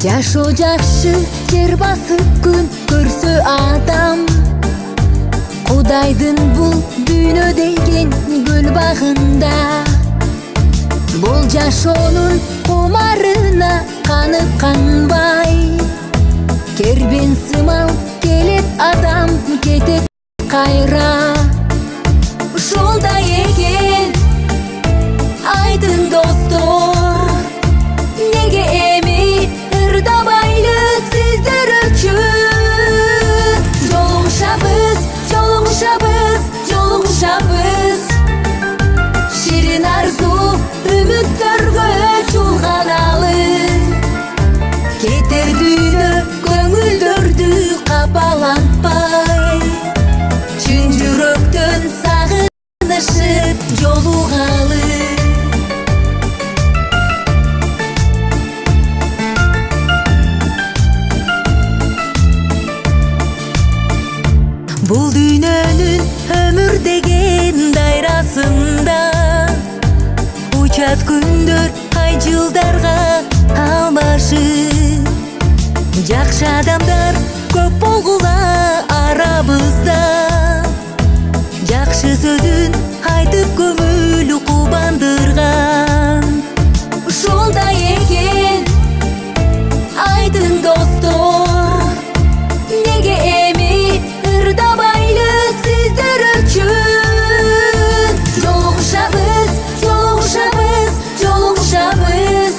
Жашоо жакшы жер басып күн көрсө адам, Кудайдын бул дүйнө деген гүл багында. Бул жашоонун кумарына канып канбай, кербен сымал келет адам кетет кайра. Ушолдай экен айтын достор, неге эми ырдабайлы сиздер үчүн? Жолугушабыз, жолугушабыз, жолугушабыз. Ширин арзу үмүттөргө чулганалы, кетер дүйнө көңүлдөрдү капалантпай, чын жүрөктөн сагынышып жолугалы. Бул дүйнөнүн өмүр деген дайрасында учат күндөр ай жылдарга алмашып. Жакшы адамдар көп болгула арабызда, жакшы сөзүн айтып көңүл кубандырган. Ушолдай экен айтын достор, неге эми ырдабайлы сиздер үчүн? Жолугушабыз, жолугушабыз, жолугушабыз.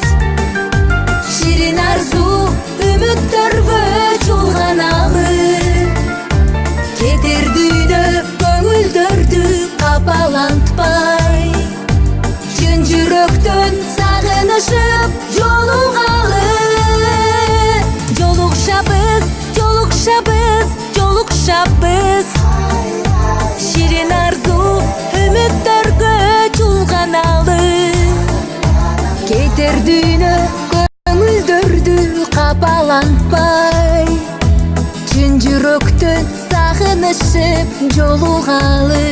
Ширин арзу үмүттөргө чулганалы, кетер дүйнө көңүлдөрдү капалантпай, чын жүрөктөн сагынышып жолугалы. Жолугушабыз, жолугушабыз, жолугушабыз. Ширин арзу үмүттөргө чулганалы, кетер дүйнө көңүлдөрдү капалантпай, чын жүрөктөн сагынышып жолугалы.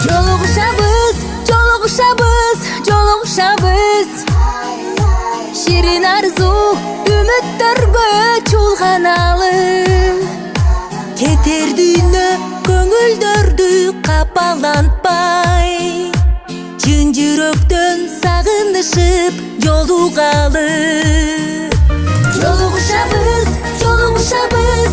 Жолугушабыз, жолугушабыз. Ширин арзу үмүттөргө чулганалы, кетер дүйнө көңүлдөрдү капалантпай, чын жүрөктөн сагынышып жолугалы. Жолугушабыз, жолугушабыз,